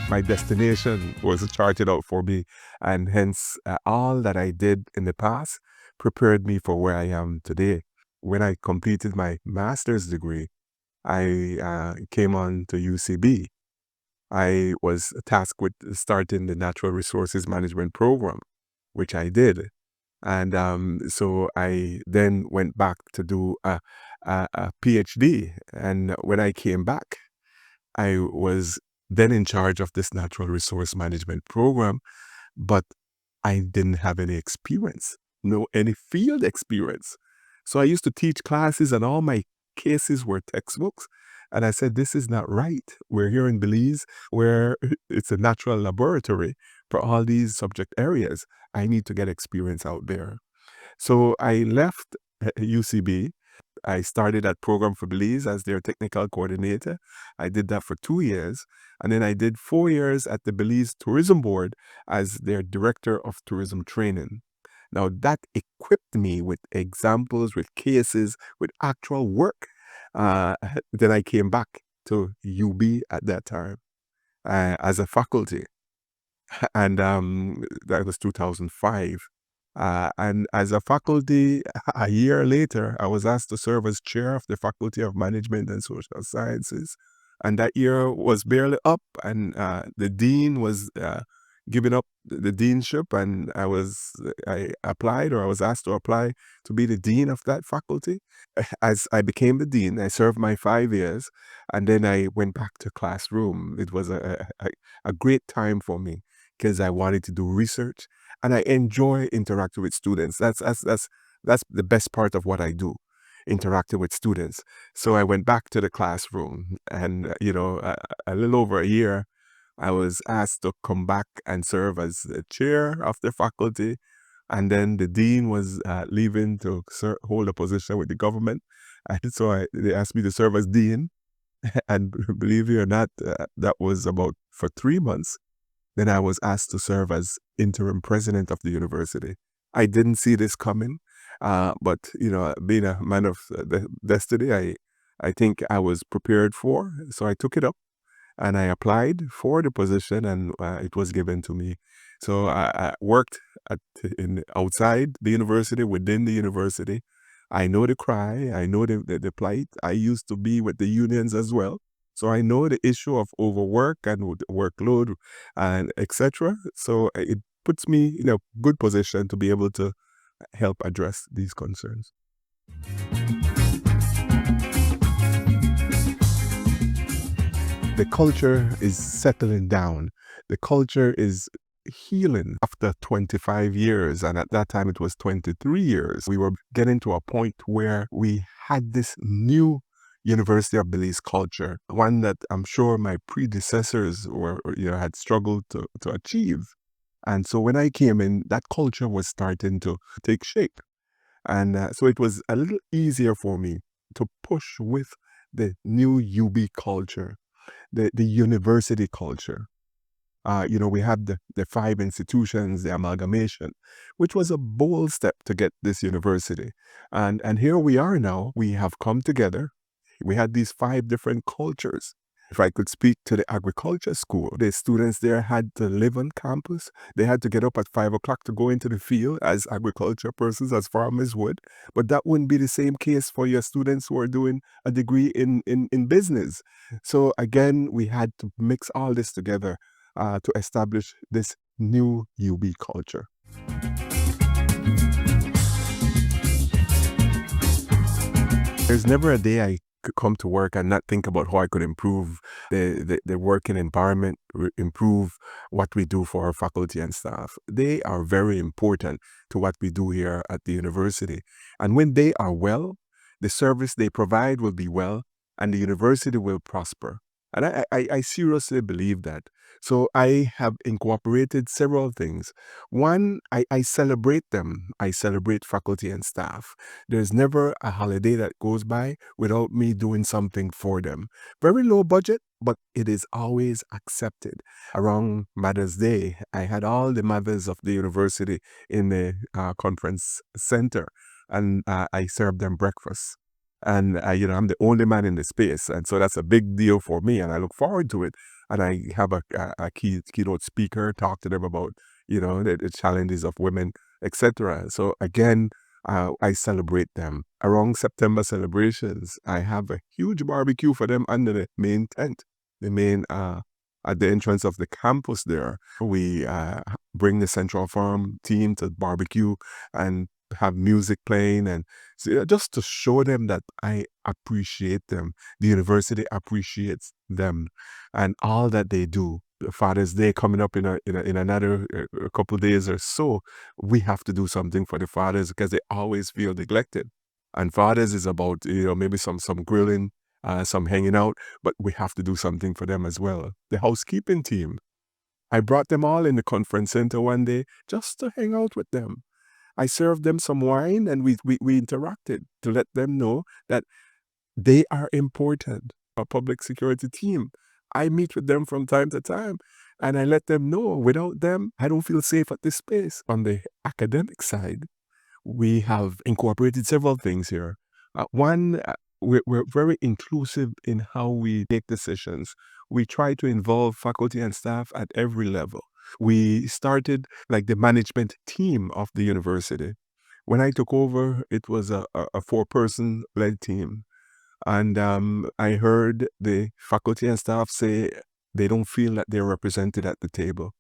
My destination was charted out for me, and hence all that I did in the past prepared me for where I am today. When I completed my master's degree, I came on to UCB. I was tasked with starting the Natural Resources Management Program, which I did. And so I then went back to do a PhD. And when I came back, I was then in charge of this natural resource management program, but I didn't have any experience, no any field experience. So I used to teach classes and all my cases were textbooks. And I said, this is not right. We're here in Belize where it's a natural laboratory for all these subject areas. I need to get experience out there. So I left UCB. I started that program for Belize as their technical coordinator. I did that for 2 years. And then I did 4 years at the Belize Tourism Board as their director of tourism training. Now that equipped me with examples, with cases, with actual work. Uh, then I came back to UB at that time as a faculty. And that was 2005. And as a faculty, a year later, I was asked to serve as chair of the Faculty of Management and Social Sciences. And that year was barely up, and the dean was giving up the deanship, and I applied, or I was asked to apply to be the dean of that faculty. As I became the dean, I served my 5 years, and then I went back to classroom. It was a great time for me because I wanted to do research and I enjoy interacting with students. That's the best part of what I do, interacting with students. So I went back to the classroom, and a little over a year, I was asked to come back and serve as the chair of the faculty. And then the dean was leaving to hold a position with the government. And so they asked me to serve as dean. And believe it or not, that was about for 3 months. Then I was asked to serve as interim president of the university. I didn't see this coming, but being a man of destiny, I think I was prepared for. So I took it up and I applied for the position, and it was given to me. So I worked outside the university, within the university. I know the cry, I know the plight. I used to be with the unions as well. So I know the issue of overwork and workload and etc. So it puts me in a good position to be able to help address these concerns. The culture is settling down. The culture is healing after 25 years. And at that time, it was 23 years. We were getting to a point where we had this new University of Belize culture, one that I'm sure my predecessors had struggled to achieve. And so when I came in, that culture was starting to take shape. And so it was a little easier for me to push with the new UB culture, the university culture. We had the five institutions, the amalgamation, which was a bold step to get this university. And here we are now. We have come together. We had these five different cultures. If I could speak to the agriculture school, the students there had to live on campus. They had to get up at 5 o'clock to go into the field as agriculture persons, as farmers would. But that wouldn't be the same case for your students who are doing a degree in business. So again, we had to mix all this together to establish this new UB culture. There's never a day I could come to work and not think about how I could improve the working environment, improve what we do for our faculty and staff. They are very important to what we do here at the university. And when they are well, the service they provide will be well, and the university will prosper. And I seriously believe that. So I have incorporated several things. One, I celebrate them. I celebrate faculty and staff. There's never a holiday that goes by without me doing something for them. Very low budget, but it is always accepted. Around Mother's Day, I had all the mothers of the university in the conference center, and I served them breakfast. And I'm the only man in the space, and so that's a big deal for me, and I look forward to it. and I have a keynote speaker talk to them about, the challenges of women, etc. So again, I celebrate them. Around September celebrations, I have a huge barbecue for them under the main tent, the main at the entrance of the campus there. We bring the Central Farm team to barbecue and have music playing, and so, just to show them that I appreciate them. The university appreciates them and all that they do. Father's Day coming up in another a couple days or so. We have to do something for the fathers because they always feel neglected. And fathers is about, maybe some grilling, some hanging out, but we have to do something for them as well. The housekeeping team, I brought them all in the conference center one day just to hang out with them. I served them some wine and we interacted to let them know that they are important. A public security team. I meet with them from time to time and I let them know without them, I don't feel safe at this space. On the academic side, we have incorporated several things here. One, we're very inclusive in how we make decisions. We try to involve faculty and staff at every level. We started like the management team of the university. When I took over, it was a four-person led team. And I heard the faculty and staff say they don't feel that they're represented at the table.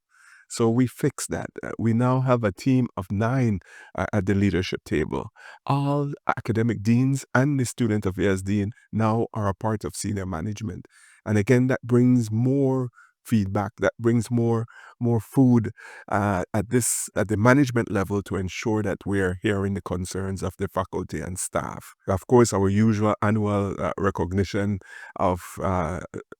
So we fixed that. We now have a team of 9 at the leadership table. All academic deans and the student affairs dean now are a part of senior management. And again, that brings more feedback, that brings more food at the management level to ensure that we're hearing the concerns of the faculty and staff. Of course, our usual annual recognition of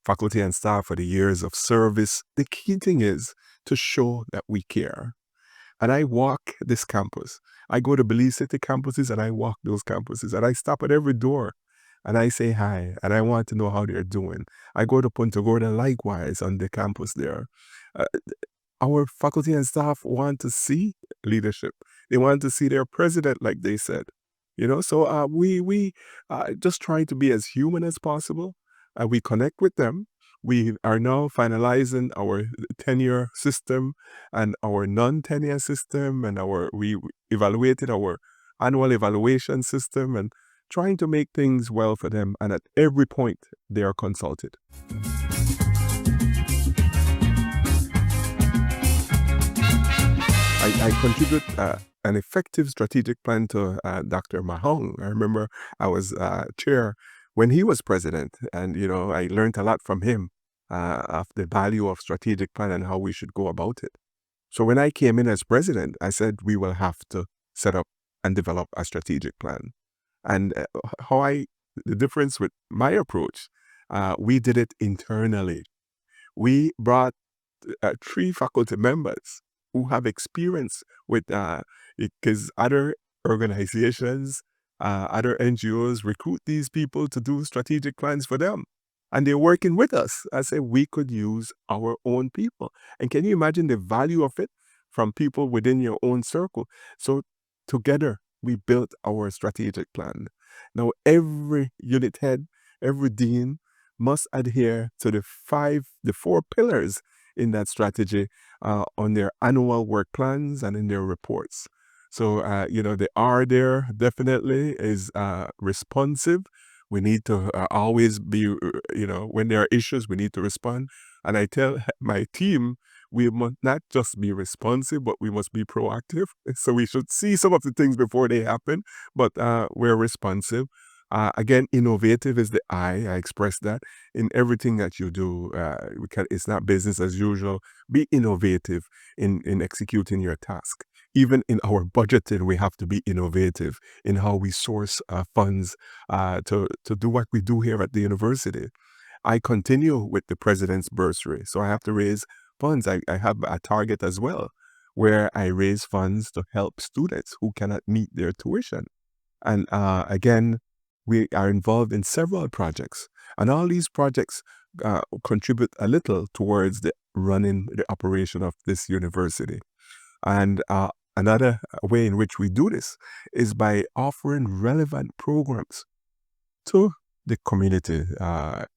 faculty and staff for the years of service. The key thing is to show that we care. And I walk this campus. I go to Belize City campuses and I walk those campuses and I stop at every door and I say hi and I want to know how they're doing. I go to Punta Gorda likewise on the campus there. Uh, our faculty and staff want to see leadership. They want to see their president, like they said. So we just try to be as human as possible. We connect with them. We are now finalizing our tenure system and our non-tenure system, and we evaluated our annual evaluation system and trying to make things well for them. And at every point, they are consulted. I contribute an effective strategic plan to Dr. Mahong. I remember I was chair when he was president, and I learned a lot from him of the value of strategic plan and how we should go about it. So when I came in as president, I said we will have to set up and develop a strategic plan. And the difference with my approach, we did it internally. We brought 3 faculty members who have experience with because other organizations, other NGOs recruit these people to do strategic plans for them. And they're working with us. I say we could use our own people. And can you imagine the value of it from people within your own circle? So together we built our strategic plan. Now every unit head, every dean must adhere to the 4 pillars in that strategy on their annual work plans and in their reports. So, the R there definitely is responsive. We need to always be, when there are issues, we need to respond. And I tell my team, we must not just be responsive, but we must be proactive. So we should see some of the things before they happen, but we're responsive. Again, innovative is the I. I express that in everything that you do. It's not business as usual. Be innovative in executing your task. Even in our budgeting, we have to be innovative in how we source funds to do what we do here at the university. I continue with the president's bursary, so I have to raise funds. I have a target as well, where I raise funds to help students who cannot meet their tuition. And again, we are involved in several projects, and all these projects contribute a little towards the running the operation of this university. And another way in which we do this is by offering relevant programs to the community.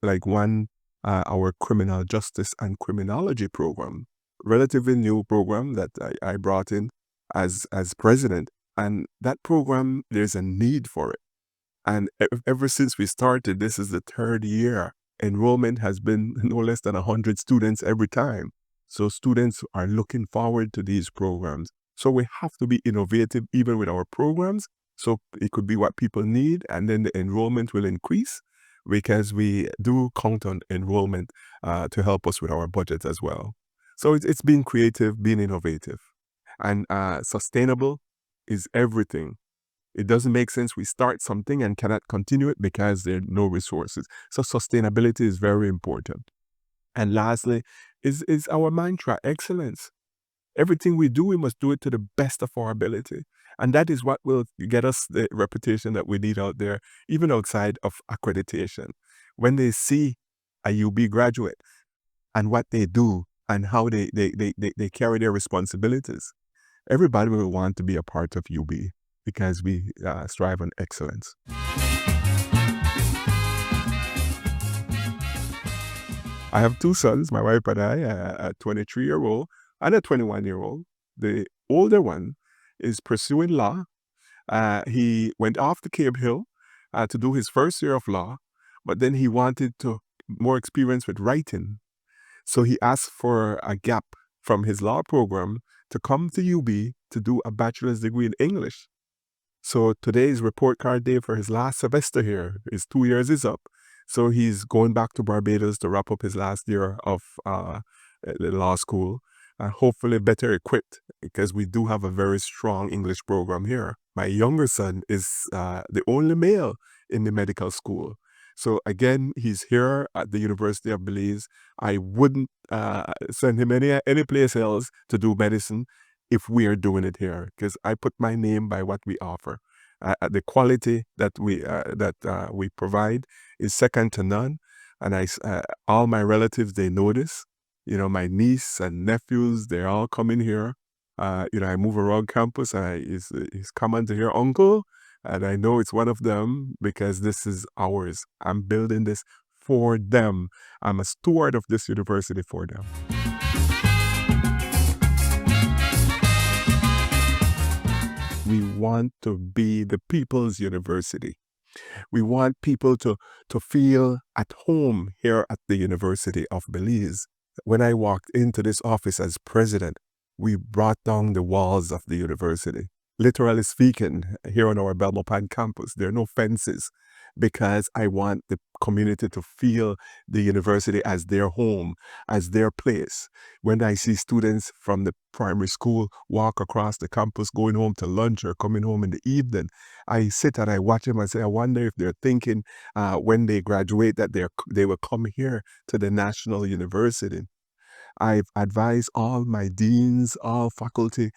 Like one our criminal justice and criminology program, relatively new program that I brought in as president. And that program, there's a need for it. And ever since we started, this is the third year. Enrollment has been no less than 100 students every time. So students are looking forward to these programs. So we have to be innovative even with our programs. So it could be what people need, and then the enrollment will increase because we do count on enrollment to help us with our budget as well. So it's being creative, being innovative, and sustainable is everything. It doesn't make sense we start something and cannot continue it because there are no resources. So sustainability is very important. And lastly, is our mantra, excellence. Everything we do, we must do it to the best of our ability. And that is what will get us the reputation that we need out there, even outside of accreditation. When they see a UB graduate and what they do and how they carry their responsibilities, everybody will want to be a part of UB because we strive on excellence. I have two sons, my wife and I, a 23-year-old and a 21-year-old. The older one is pursuing law. He went off to Cave Hill to do his first year of law, but then he wanted to more experience with writing. So he asked for a gap from his law program to come to UB to do a bachelor's degree in English. So today is report card day for his last semester here. His 2 years is up. So he's going back to Barbados to wrap up his last year of the law school, hopefully better equipped because we do have a very strong English program here. My younger son is the only male in the medical school. So again, he's here at the University of Belize. I wouldn't send him any place else to do medicine if we are doing it here, because I put my name by what we offer. The quality that we provide is second to none, and all my relatives, they know this. You know, my niece and nephews, they're all coming here. I move around campus. He's coming to hear uncle, and I know it's one of them because this is ours. I'm building this for them. I'm a steward of this university for them. We want to be the people's university. We want people to feel at home here at the University of Belize. When I walked into this office as president, we brought down the walls of the university. Literally speaking, here on our Belmopan campus, there are no fences because I want the community to feel the university as their home, as their place. When I see students from the primary school walk across the campus going home to lunch or coming home in the evening, I sit and I watch them and say, I wonder if they're thinking when they graduate that they will come here to the National University. I've advised all my deans, all faculty,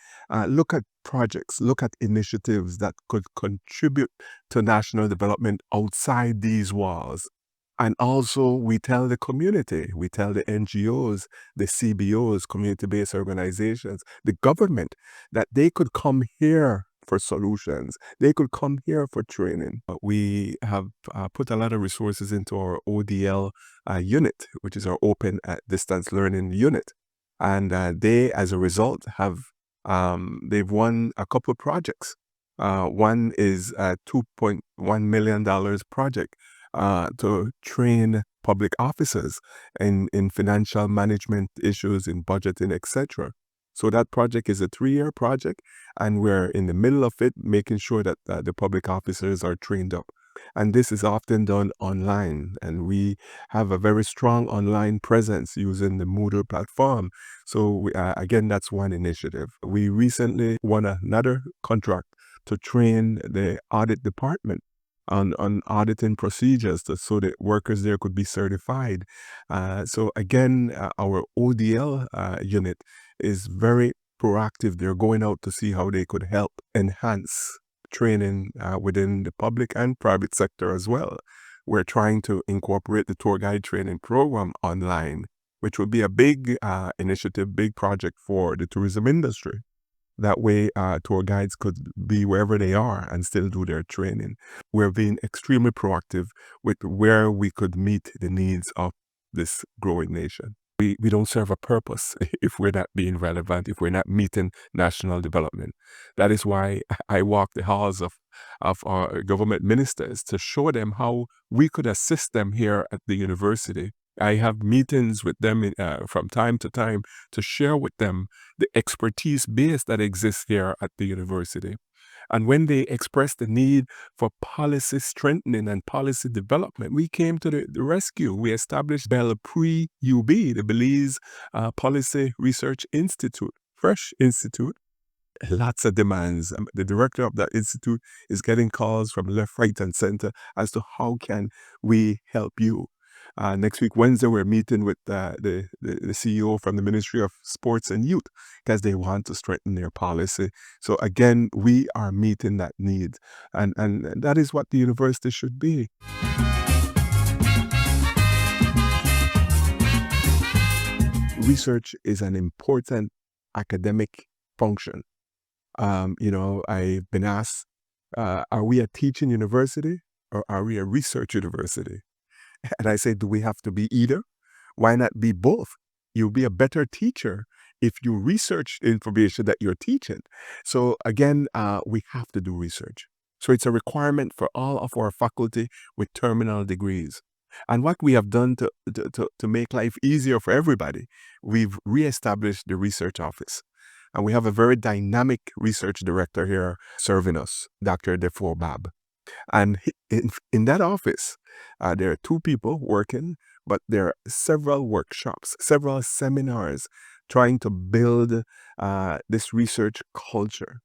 look at projects, look at initiatives that could contribute to national development outside these walls. And also, we tell the community, we tell the NGOs, the CBOs, community-based organizations, the government, that they could come here for solutions. They could come here for training. We have put a lot of resources into our ODL unit, which is our open distance learning unit. And they, as a result, they've won a couple of projects. One is a $2.1 million project to train public officers in financial management issues, in budgeting, etc. So that project is a 3-year project, and we're in the middle of it, making sure that the public officers are trained up. And this is often done online, and we have a very strong online presence using the Moodle platform. So again, that's one initiative. We recently won another contract to train the audit department on auditing procedures so that workers there could be certified. So again, our ODL unit is very proactive. They're going out to see how they could help enhance training within the public and private sector as well. We're trying to incorporate the tour guide training program online, which would be a big initiative, big project for the tourism industry. That way, tour guides could be wherever they are and still do their training. We're being extremely proactive with where we could meet the needs of this growing nation. We don't serve a purpose if we're not being relevant, if we're not meeting national development. That is why I walk the halls of our government ministers to show them how we could assist them here at the university. I have meetings with them from time to time to share with them the expertise base that exists here at the university. And when they expressed the need for policy strengthening and policy development, we came to the rescue. We established BEL-PRE-UB, the Belize Policy Research Institute, fresh institute. Lots of demands. The director of that institute is getting calls from left, right, and center as to how can we help you. Next week, Wednesday, we're meeting with the CEO from the Ministry of Sports and Youth because they want to strengthen their policy. So again, we are meeting that need. And that is what the university should be. Research is an important academic function. I've been asked, are we a teaching university or are we a research university? And I say, do we have to be either? Why not be both? You'll be a better teacher if you research the information that you're teaching. So again, we have to do research. So it's a requirement for all of our faculty with terminal degrees. And what we have done to make life easier for everybody, we've reestablished the research office. And we have a very dynamic research director here serving us, Dr. Defoe Bab. And in that office, there are two people working, but there are several workshops, several seminars trying to build this research culture.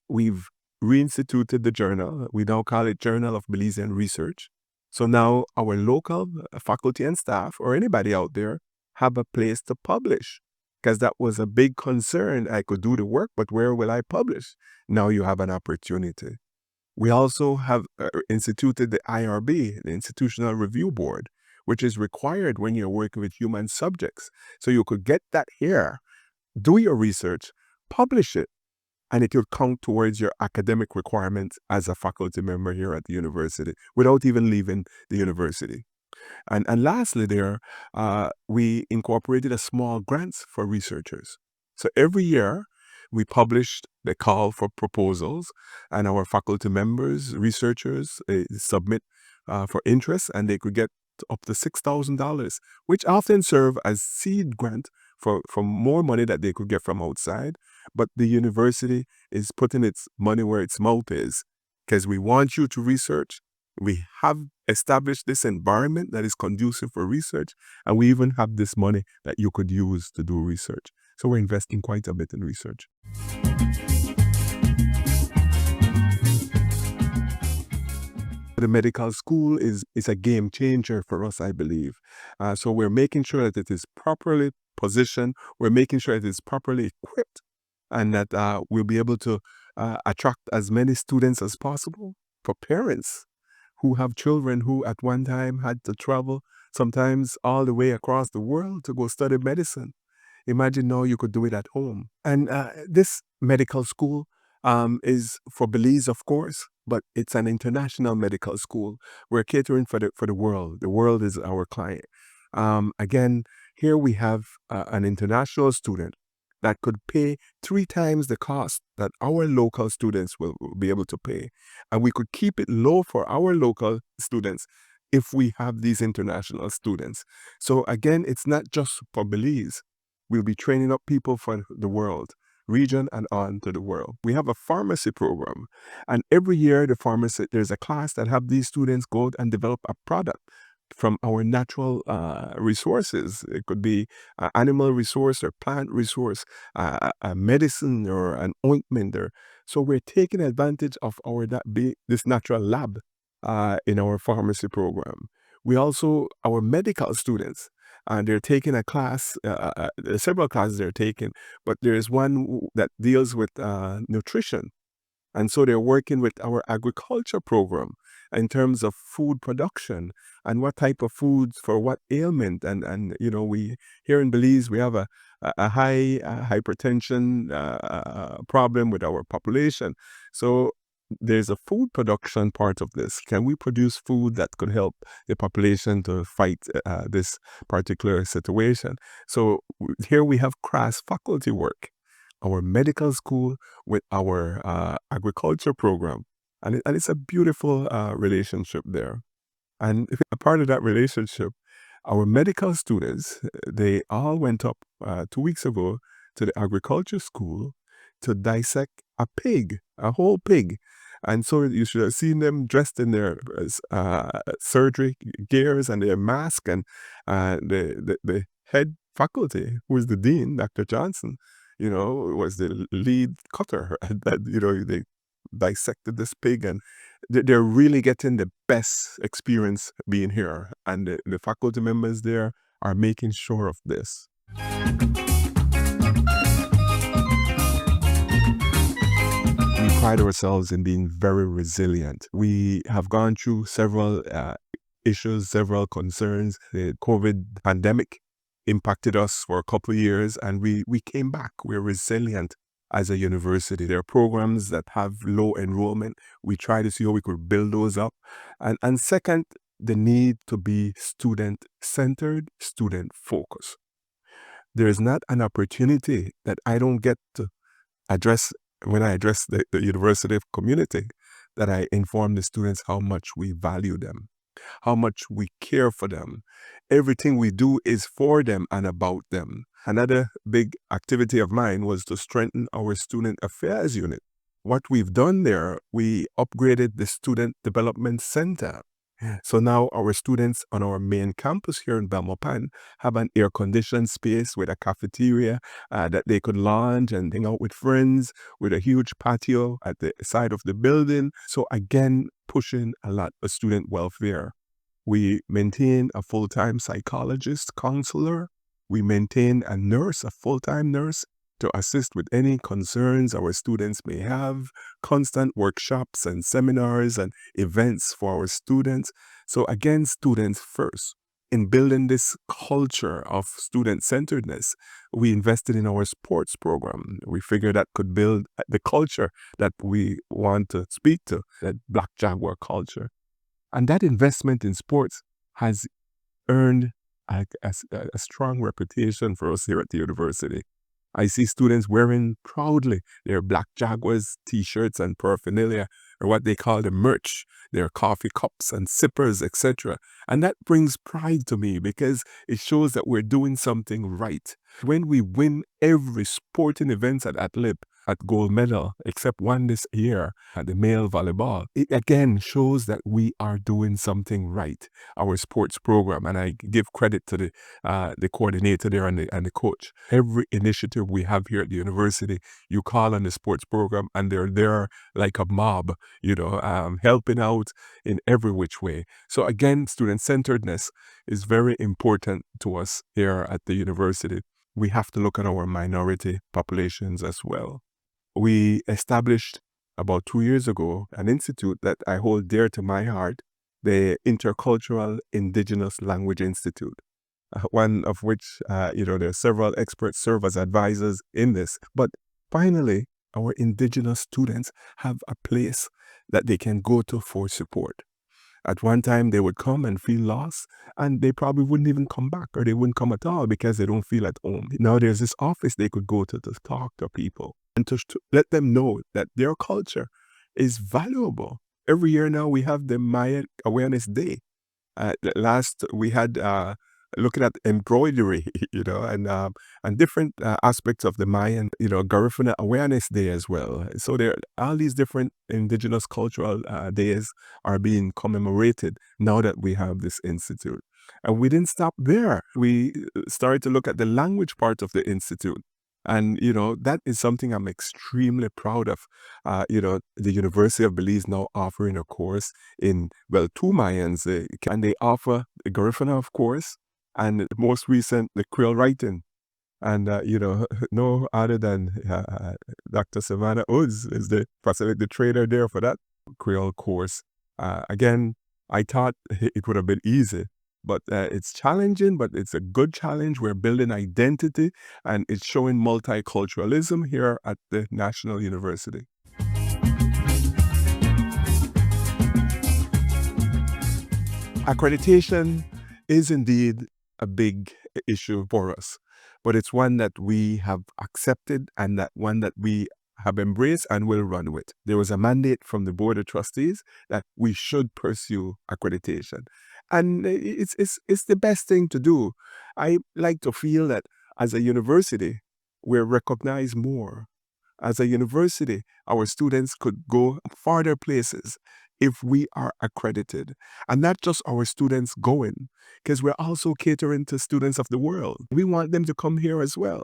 We've reinstituted the journal. We now call it Journal of Belizean Research. So now our local faculty and staff or anybody out there have a place to publish, because that was a big concern. I could do the work, but where will I publish? Now you have an opportunity. We also have instituted the IRB, the Institutional Review Board, which is required when you're working with human subjects. So you could get that here, do your research, publish it, and it will count towards your academic requirements as a faculty member here at the university without even leaving the university. And lastly we incorporated a small grants for researchers. So every year we published the call for proposals, and our faculty members, researchers submit for interest, and they could get up to $6,000, which often serve as seed grant for more money that they could get from outside. But the university is putting its money where its mouth is, because we want you to research. We have established this environment that is conducive for research, and we even have this money that you could use to do research. So we're investing quite a bit in research. The medical school is a game changer for us, I believe. So we're making sure that it is properly positioned. We're making sure it is properly equipped, and that we'll be able to attract as many students as possible. For parents who have children who at one time had to travel sometimes all the way across the world to go study medicine, imagine now you could do it at home. And this medical school is for Belize, of course, but it's an international medical school. We're catering for the world. The world is our client. Again, here we have an international student that could pay 3 times the cost that our local students will be able to pay. And we could keep it low for our local students if we have these international students. So again, it's not just for Belize. We'll be training up people for the world, region and on to the world. We have a pharmacy program, and every year there's a class that have these students go and develop a product from our natural resources. It could be an animal resource or plant resource, a medicine or an ointment. So we're taking advantage of this natural lab in our pharmacy program. We also, our medical students, and they're taking a class, there's several classes they're taking, but there's one that deals with nutrition. And so they're working with our agriculture program in terms of food production and what type of foods for what ailment. And we here in Belize, we have a high hypertension problem with our population. So there's a food production part of this. Can we produce food that could help the population to fight this particular situation? So here we have cross faculty work, our medical school with our agriculture program. And it's a beautiful relationship there. And if a part of that relationship, our medical students, they all went up 2 weeks ago to the agriculture school to dissect a pig, a whole pig. And so you should have seen them dressed in their surgery gears and their mask. And the head faculty, who is the dean, Dr. Johnson, was the lead cutter. And that, they dissected this pig, and they're really getting the best experience being here. And the faculty members there are making sure of this. We pride ourselves in being very resilient. We have gone through several issues, several concerns. The COVID pandemic impacted us for a couple of years, and we came back. We're resilient as a university. There are programs that have low enrollment. We try to see how we could build those up. And second, the need to be student-centered, student-focused. There is not an opportunity that I don't get to address when I address the university community, that I inform the students how much we value them, how much we care for them. Everything we do is for them and about them. Another big activity of mine was to strengthen our student affairs unit. What we've done there, we upgraded the Student Development Center. So now our students on our main campus here in Belmopan have an air-conditioned space with a cafeteria that they could lounge and hang out with friends, with a huge patio at the side of the building. So again, pushing a lot of student welfare. We maintain a full-time psychologist, counselor. We maintain a nurse, a full-time nurse, to assist with any concerns our students may have, constant workshops and seminars and events for our students. So again, students first. In building this culture of student-centeredness, we invested in our sports program. We figured that could build the culture that we want to speak to, that Black Jaguar culture. And that investment in sports has earned a strong reputation for us here at the university. I see students wearing proudly their Black Jaguars t-shirts and paraphernalia, or what they call the merch, their coffee cups and sippers, etc. And that brings pride to me because it shows that we're doing something right. When we win every sporting event at ATLIP at gold medal, except one this year at the male volleyball, it again shows that we are doing something right, our sports program. And I give credit to the coordinator there and the coach. Every initiative we have here at the university, you call on the sports program and they're there like a mob, helping out in every which way. So again, student-centeredness is very important to us here at the university. We have to look at our minority populations as well. We established about 2 years ago an institute that I hold dear to my heart, the Intercultural Indigenous Language Institute, one of which, there are several experts serve as advisors in this. But finally, our Indigenous students have a place that they can go to for support. At one time, they would come and feel lost, and they probably wouldn't even come back, or they wouldn't come at all because they don't feel at home. Now there's this office they could go to talk to people and to let them know that their culture is valuable. Every year now, we have the Maya Awareness Day. Last, we had looking at embroidery, and different aspects of the Mayan, Garifuna Awareness Day as well. So there, all these different indigenous cultural days are being commemorated now that we have this institute. And we didn't stop there. We started to look at the language part of the institute. And, that is something I'm extremely proud of. The University of Belize now offering a course in, two Mayans, and they offer the Garifuna, of course, and the most recent, the Creole writing. And, no other than Dr. Savannah Woods is the trainer there for that Creole course. Again, I thought it would have been easy, but it's challenging, but it's a good challenge. We're building identity, and it's showing multiculturalism here at the National University. Accreditation is indeed a big issue for us, but it's one that we have accepted and that one that we have embraced and will run with. There was a mandate from the Board of Trustees that we should pursue accreditation. And it's the best thing to do. I like to feel that as a university, we're recognized more. As a university, our students could go farther places if we are accredited. And not just our students going, because we're also catering to students of the world. We want them to come here as well.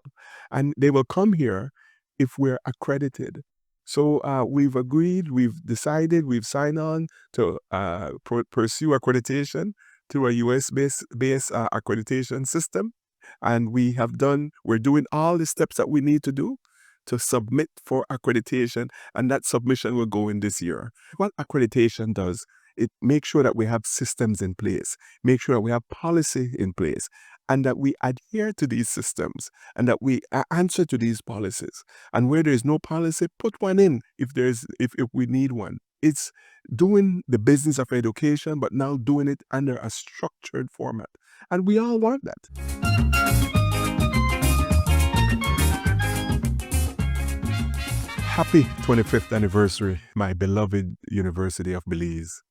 And they will come here if we're accredited. So we've agreed, we've decided, we've signed on to pursue accreditation through a US-based accreditation system. And we're doing all the steps that we need to do to submit for accreditation, and that submission will go in this year. What accreditation does, it makes sure that we have systems in place, make sure that we have policy in place, and that we adhere to these systems, and that we answer to these policies. And where there's no policy, put one in if we need one. It's doing the business of education, but now doing it under a structured format. And we all want that. Happy 25th anniversary, my beloved University of Belize.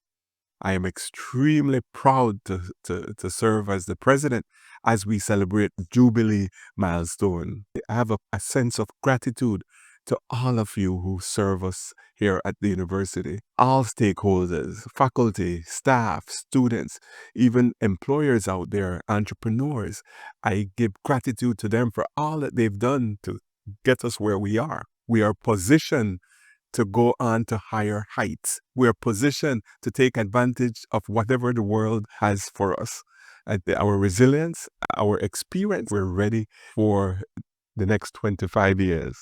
I am extremely proud to serve as the president as we celebrate the Jubilee milestone. I have a sense of gratitude to all of you who serve us here at the university. All stakeholders, faculty, staff, students, even employers out there, entrepreneurs. I give gratitude to them for all that they've done to get us where we are. We are positioned to go on to higher heights. We are positioned to take advantage of whatever the world has for us. Our resilience, our experience, we're ready for the next 25 years.